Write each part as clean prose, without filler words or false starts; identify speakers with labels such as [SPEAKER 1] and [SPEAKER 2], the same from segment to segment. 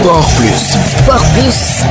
[SPEAKER 1] Sport Plus.
[SPEAKER 2] Sport Plus.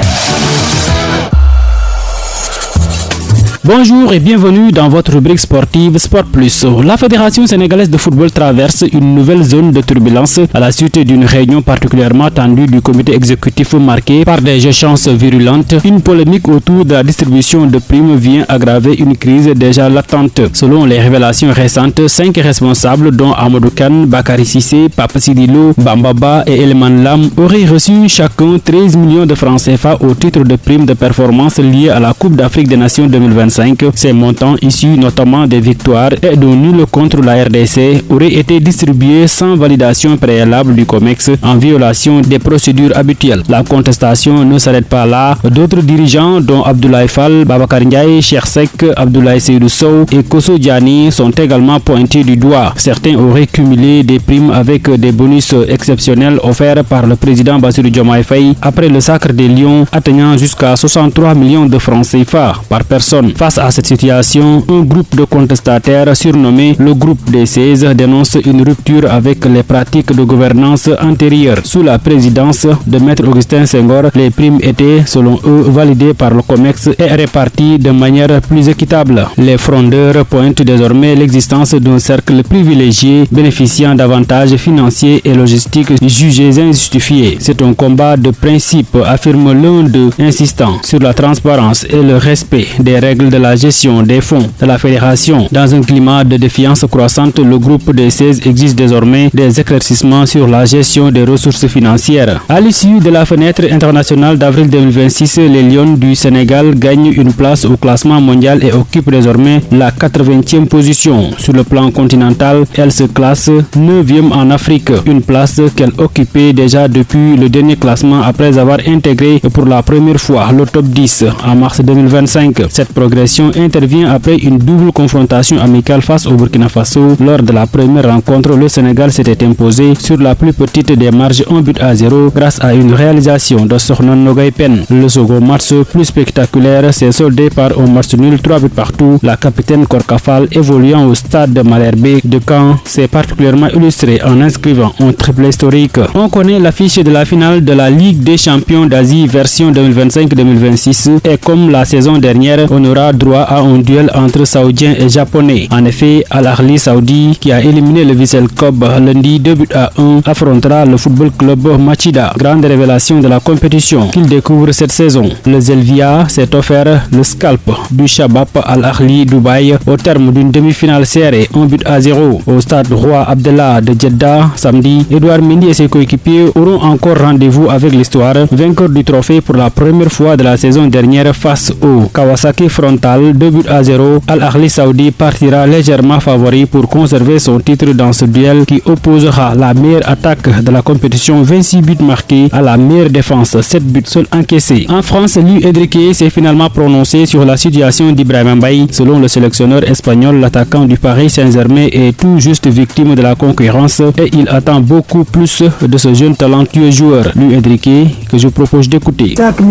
[SPEAKER 3] Bonjour et bienvenue dans votre rubrique sportive Sport Plus. La Fédération sénégalaise de football traverse une nouvelle zone de turbulence à la suite d'une réunion particulièrement tendue du comité exécutif marquée par des échanges virulentes. Une polémique autour de la distribution de primes vient aggraver une crise déjà latente. Selon les révélations récentes, 5 responsables dont Amadou Kane, Bakary Cissé, Papa Sidilo, Bambaba et Elman Lam auraient reçu chacun 13 millions de francs CFA au titre de primes de performance liées à la Coupe d'Afrique des Nations 2025. Ces montants issus notamment des victoires et de nul contre la RDC auraient été distribués sans validation préalable du COMEX en violation des procédures habituelles. La contestation ne s'arrête pas là. D'autres dirigeants dont Abdoulaye Fall, Babacar Ndiaye, Cheikh Seck, Abdoulaye Seydou Sow et Kosso Diani sont également pointés du doigt. Certains auraient cumulé des primes avec des bonus exceptionnels offerts par le président Bassirou Diomaye Faye après le sacre des Lions atteignant jusqu'à 63 millions de francs CFA par personne. Face à cette situation, un groupe de contestataires surnommé le groupe des 16 dénonce une rupture avec les pratiques de gouvernance antérieures. Sous la présidence de Maître Augustin Senghor, les primes étaient, selon eux, validées par le COMEX et réparties de manière plus équitable. Les frondeurs pointent désormais l'existence d'un cercle privilégié bénéficiant d'avantages financiers et logistiques jugés injustifiés. C'est un combat de principe, affirme l'un d'eux, insistant sur la transparence et le respect des règles de la gestion des fonds de la fédération. Dans un climat de défiance croissante, le groupe des 16 exige désormais des éclaircissements sur la gestion des ressources financières. À l'issue de la fenêtre internationale d'avril 2026, les Lions du Sénégal gagnent une place au classement mondial et occupent désormais la 80e position. Sur le plan continental, elle se classe 9e en Afrique, une place qu'elle occupait déjà depuis le dernier classement après avoir intégré pour la première fois le top 10 en mars 2025. Cette progression intervient après une double confrontation amicale face au Burkina Faso. Lors de la première rencontre, le Sénégal s'était imposé sur la plus petite des marges 1-0 grâce à une réalisation de Sokhna Nogay Pen. Le second match, plus spectaculaire, s'est soldé par un match nul 3 buts partout. La capitaine Korkafal, évoluant au stade de Malherbe de Caen, s'est particulièrement illustrée en inscrivant un triplé historique. On connaît l'affiche de la finale de la Ligue des champions d'Asie version 2025-2026 et comme la saison dernière, on aura droit à un duel entre Saoudiens et Japonais. En effet, Al Ahly Saoudi, qui a éliminé le Vissel Kobe lundi 2-1, affrontera le football club Machida. Grande révélation de la compétition qu'il découvre cette saison. Le Zelvia s'est offert le scalp du Shabab Al Ahly Dubaï au terme d'une demi-finale serrée 1-0 au stade Roi Abdallah de Jeddah samedi. Edouard Mendy et ses coéquipiers auront encore rendez-vous avec l'histoire, vainqueur du trophée pour la première fois de la saison dernière face au Kawasaki Frontal 2-0. Al Ahly Saoudi partira légèrement favori pour conserver son titre dans ce duel qui opposera la meilleure attaque de la compétition, 26 buts marqués, à la meilleure défense, 7 buts seuls encaissés. En France, Luis Enrique s'est finalement prononcé sur la situation d'Ibrahima Mbaye. Selon le sélectionneur espagnol, l'attaquant du Paris Saint-Germain est tout juste victime de la concurrence et il attend beaucoup plus de ce jeune talentueux joueur. Luis Enrique, que je propose d'écouter.
[SPEAKER 4] Chaque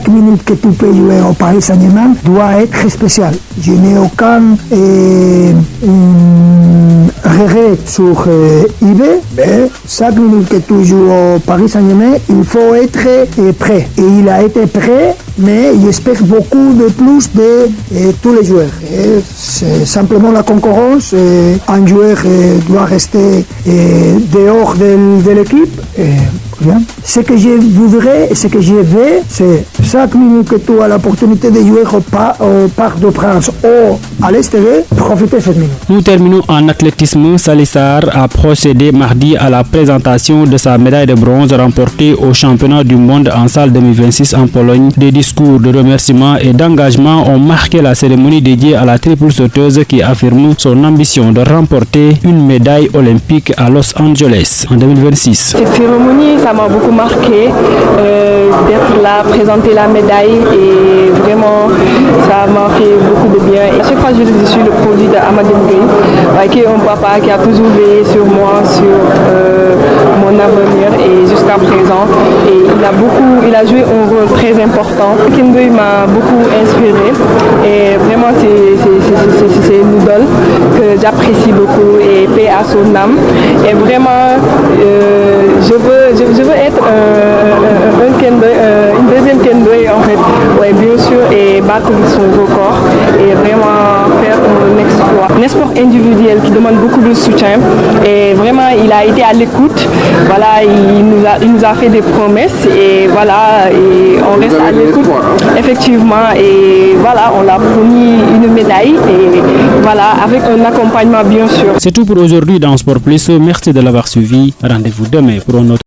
[SPEAKER 4] minute que tu peux jouer au Paris Saint-Germain doit être spécial. Je n'ai aucun regret sur eBay, mais chaque minute que tu joues au Paris Saint-Germain, il faut être prêt. Et il a été prêt, mais j'espère beaucoup de plus de tous les joueurs. C'est simplement la concurrence. Un joueur doit rester dehors de l'équipe. Ce que je voudrais et ce que je veux, c'est chaque minute que tu as l'opportunité de jouer au Parc de Princes ou à l'extérieur, profiter de cette minute.
[SPEAKER 3] Nous terminons en athlétisme. Salissar a procédé mardi à la présentation de sa médaille de bronze remportée au championnat du monde en salle 2026 en Pologne. Des discours de remerciement et d'engagement ont marqué la cérémonie dédiée à la triple sauteuse qui affirme son ambition de remporter une médaille olympique à Los Angeles en 2026.
[SPEAKER 5] Cette cérémonie, ça m'a beaucoup marqué d'être là, présenter la médaille et vraiment ça m'a fait beaucoup de bien. Et à chaque fois je suis le produit d'Amadou Gueye, qui est un papa qui a toujours veillé sur moi, sur mon avenir et jusqu'à présent. Et il a joué un rôle très important. Kindoy m'a beaucoup inspiré et vraiment c'est une idole que j'apprécie beaucoup et paix à son âme. Et vraiment je veux être bien sûr, et battre son record et vraiment faire un exploit. Un sport individuel qui demande beaucoup de soutien et vraiment il a été à l'écoute. Voilà, il nous a fait des promesses et voilà, et on reste à l'écoute. Effectivement, et voilà, on l'a promis une médaille et voilà, avec un accompagnement bien sûr.
[SPEAKER 3] C'est tout pour aujourd'hui dans Sport Plus. Merci de l'avoir suivi. Rendez-vous demain pour un autre